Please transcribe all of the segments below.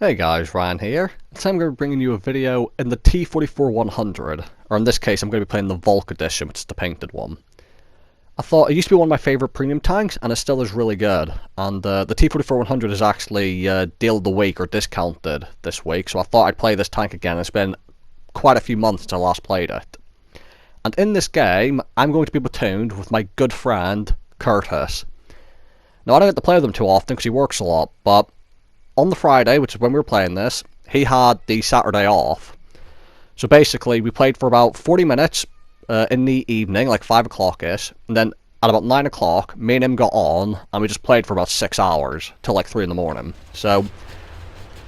Hey guys, Ryan here. Today I'm going to be bringing you a video in the T44-100, or in this case I'm going to be playing the Volk edition, which is the painted one. I thought it used to be one of my favourite premium tanks, and it still is really good. And the T44-100 is actually deal of the week, or discounted this week, so I thought I'd play this tank again. It's been quite a few months since I last played it. And in this game, I'm going to be platooned with my good friend, Curtis. Now I don't get to play with him too often because he works a lot, but on the Friday, which is when we were playing this, he had the Saturday off. So basically, we played for about 40 minutes in the evening, like 5 o'clock-ish. And then at about 9 o'clock, me and him got on, and we just played for about 6 hours, till like 3 in the morning. So,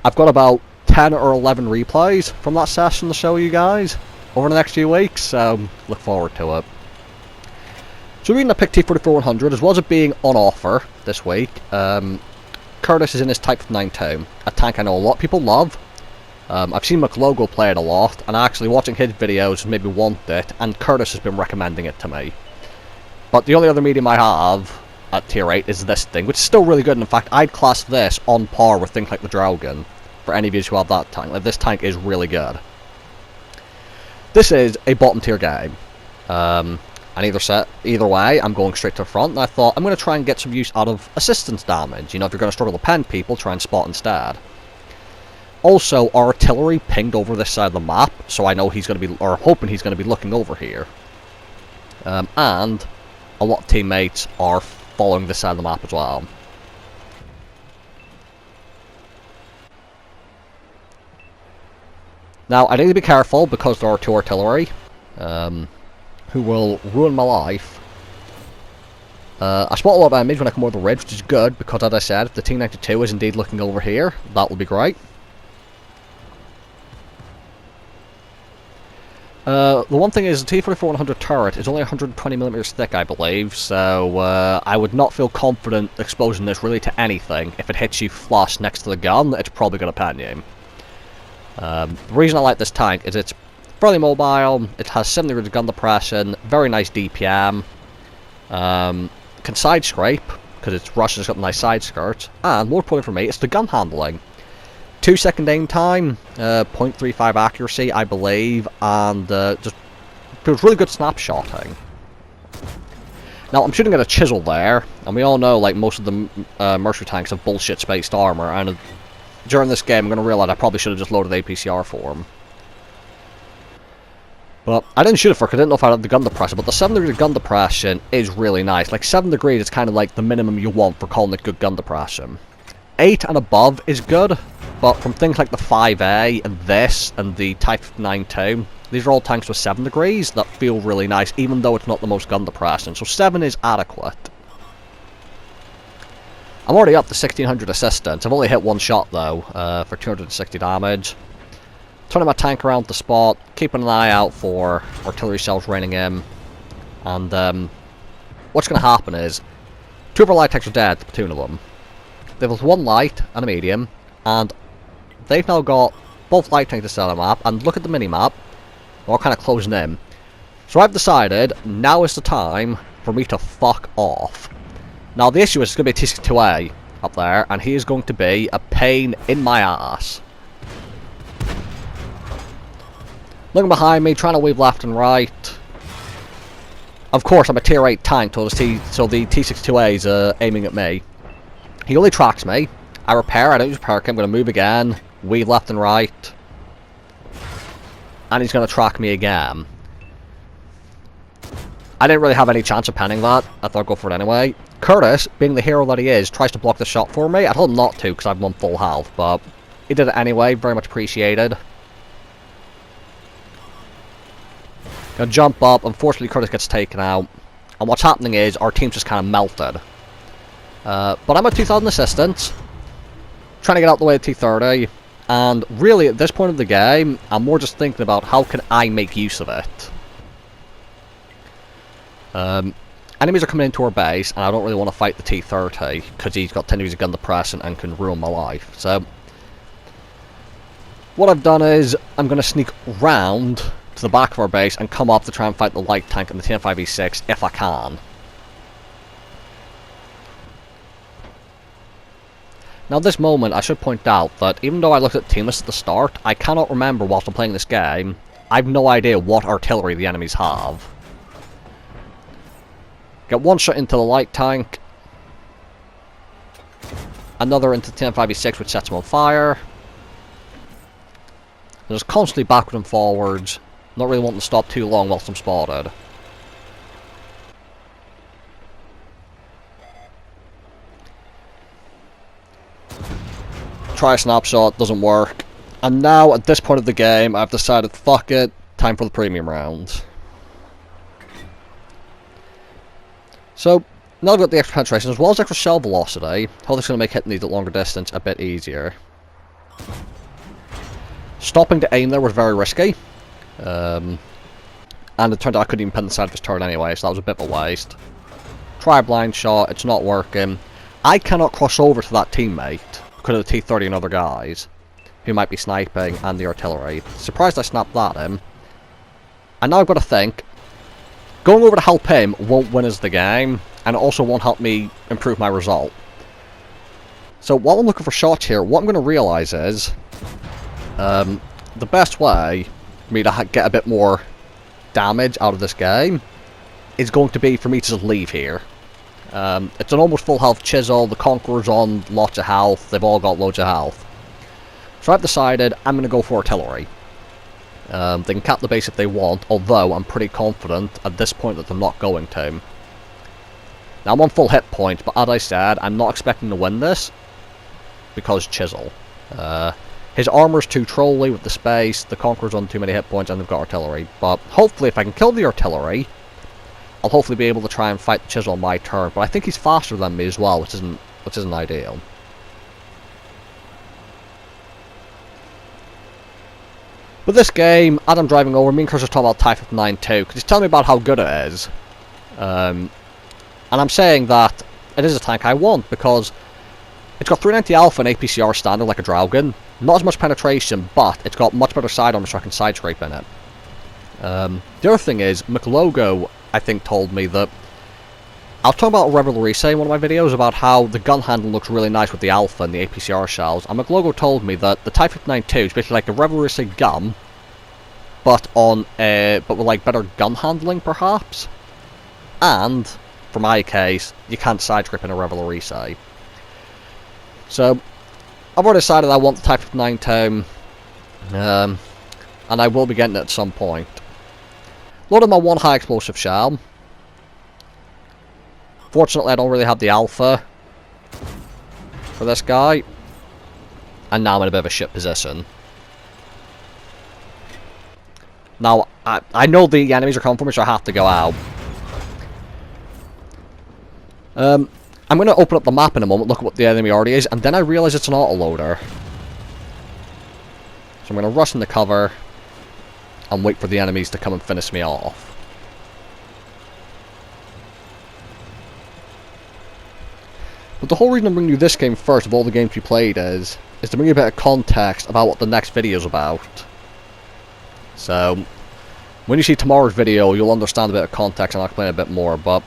I've got about 10 or 11 replays from that session to show you guys over the next few weeks, so look forward to it. So we're going to pick T44-100, as well as it being on offer this week. Curtis is in his Type 92, a tank I know a lot of people love. I've seen McLogo play it a lot, and actually watching his videos made me want it, and Curtis has been recommending it to me. But the only other medium I have at tier 8 is this thing, which is still really good. In fact, I'd class this on par with things like the Dragon, for any of you who have that tank. Like, this tank is really good. This is a bottom tier game. And either way, I'm going straight to the front, and I thought I'm going to try and get some use out of assistance damage. You know, if you're going to struggle to pen people, try and spot instead. Also, our artillery pinged over this side of the map, so I know he's going to be, or hoping he's going to be looking over here. And a lot of teammates are following this side of the map as well. Now, I need to be careful because there are two artillery. Who will ruin my life. I spot a lot of damage when I come over the ridge, which is good, because as I said, if the T92 is indeed looking over here, that will be great. The one thing is, the T44-100 turret is only 120mm thick, I believe, so I would not feel confident exposing this really to anything. If it hits you flush next to the gun, it's probably going to pan you. The reason I like this tank is it's fairly mobile, it has 7 degrees of gun depression, very nice DPM, can side scrape, because it's Russia's got nice side skirts, and more important for me, it's the gun handling. 2-second aim time, 0.35 accuracy, I believe, and just feels really good snapshotting. Now, I'm shooting at a chisel there, and we all know, like, most of the mercenary tanks have bullshit spaced armor, and during this game I'm going to realize I probably should have just loaded APCR for him. But I didn't shoot it for because I didn't know if I had the gun depression, but the 7 degrees of gun depression is really nice. Like, 7 degrees is kind of like the minimum you want for calling it good gun depression. 8 and above is good, but from things like the 5A and this and the Type 92, these are all tanks with 7 degrees that feel really nice, even though it's not the most gun depression. So 7 is adequate. I'm already up to 1600 assistance. I've only hit one shot though, for 260 damage. Turning my tank around the spot, keeping an eye out for artillery shells raining in, and what's going to happen is, 2 of our light tanks are dead, the platoon of them. There's 1 light and a medium, and they've now got both light tanks to sell the map, and look at the mini-map, they're all kind of closing in. So I've decided, now is the time for me to fuck off. Now the issue is, it's going to be a T62A up there, and he is going to be a pain in my ass. Looking behind me, trying to weave left and right. Of course, I'm a tier 8 tank, so the T62A is aiming at me. He only tracks me. I repair, I don't use repair kit, I'm going to move again, weave left and right. And he's going to track me again. I didn't really have any chance of penning that. I thought I'd go for it anyway. Curtis, being the hero that he is, tries to block the shot for me. I told him not to because I'm on full health, but he did it anyway, very much appreciated. Gonna jump up, unfortunately Curtis gets taken out, and what's happening is our team's just kind of melted. But I'm at 2000 assistance, trying to get out the way of T30, and really at this point of the game, I'm more just thinking about how can I make use of it. Enemies are coming into our base, and I don't really want to fight the T30, because he's got 10 degrees of gun depression and can ruin my life. So, what I've done is, I'm going to sneak round to the back of our base and come up to try and fight the light tank and the T95E6 if I can. Now at this moment I should point out that even though I looked at the team list at the start, I cannot remember whilst I'm playing this game. I have no idea what artillery the enemies have. Get one shot into the light tank. Another into the T45-100 which sets him on fire. And just constantly backward and forwards. Not really wanting to stop too long whilst I'm spotted. Try a snapshot, doesn't work. And now, at this point of the game, I've decided, fuck it, time for the premium round. So, now I've got the extra penetration, as well as extra shell velocity. Hopefully it's going to make hitting these at longer distance a bit easier. Stopping to aim there was very risky. And it turned out I couldn't even pin the side of his turret anyway, so that was a bit of a waste. Try a blind shot, it's not working. I cannot cross over to that teammate because of the T30 and other guys who might be sniping and the artillery. Surprised I snapped that in. And now I've got to think, going over to help him won't win us the game, and it also won't help me improve my result. So while I'm looking for shots here, what I'm going to realise is, the best way for me to get a bit more damage out of this game is going to be for me to just leave here. It's an almost full health Chisel, the Conqueror's on lots of health, they've all got loads of health. So I've decided I'm going to go for artillery. They can cap the base if they want, although I'm pretty confident at this point that they're not going to. Now I'm on full hit points, but as I said, I'm not expecting to win this, because Chisel. His armor's too trolly with the space, the Conqueror's on too many hit points, and they've got artillery. But hopefully if I can kill the artillery, I'll hopefully be able to try and fight the Chisel on my turn. But I think he's faster than me as well, which isn't ideal. But this game, as I'm driving over, me and Chris are talking about T44-100 too, because he's telling me about how good it is. And I'm saying that it is a tank I want, because it's got 390 alpha and APCR standard like a Dragon. Not as much penetration, but it's got much better sidearm so I can side scrape in it. The other thing is, McLogo, I think, told me that... I was talking about Revelry in one of my videos about how the gun handle looks really nice with the alpha and the APCR shells, and McLogo told me that the T44-100 is basically like a Revelry gun, but with like better gun handling perhaps. And, for my case, you can't side scrape in a Revelry. So, I've already decided I want the T44-100, and I will be getting it at some point. Loaded my one high explosive shell. Fortunately, I don't really have the alpha for this guy. And now I'm in a bit of a shit position. Now, I know the enemies are coming for me, so I have to go out. I'm going to open up the map in a moment, look at what the enemy already is, and then I realise it's an autoloader. So I'm going to rush in the cover and wait for the enemies to come and finish me off. But the whole reason I'm bringing you this game first of all the games we played is to bring you a bit of context about what the next video is about. So, when you see tomorrow's video, you'll understand a bit of context and I'll explain a bit more, but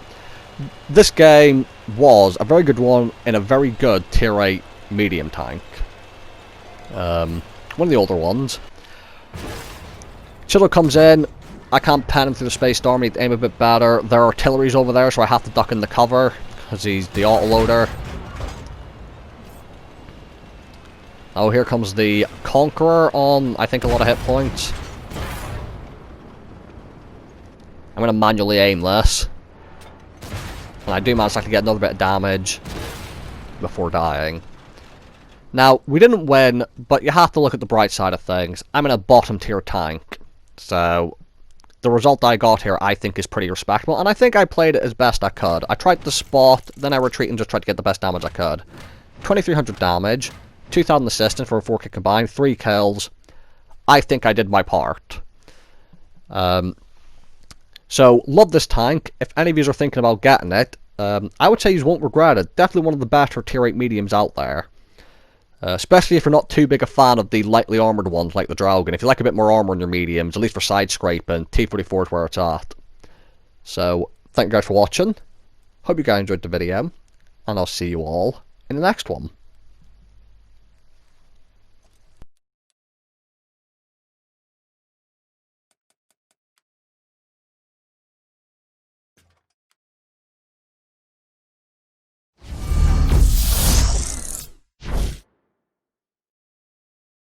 this game was a very good one in a very good tier 8 medium tank. One of the older ones. Chisel comes in, I can't pan him through the space storm, I need to aim a bit better. Their artillery's over there, so I have to duck in the cover, because he's the autoloader. Oh, here comes the Conqueror on, I think, a lot of hit points. I'm going to manually aim this. And I do manage to get another bit of damage before dying. Now, we didn't win, but you have to look at the bright side of things. I'm in a bottom tier tank. So, the result I got here, I think, is pretty respectable. And I think I played it as best I could. I tried to spot, then I retreat and just tried to get the best damage I could. 2300 damage, 2000 assistance for a 4 kill combined, 3 kills. I think I did my part. So, love this tank. If any of you are thinking about getting it, I would say you won't regret it. Definitely one of the better tier 8 mediums out there. Especially if you're not too big a fan of the lightly armoured ones like the Dragon. If you like a bit more armour in your mediums, at least for side scraping, T44 is where it's at. So, thank you guys for watching. Hope you guys enjoyed the video. And I'll see you all in the next one.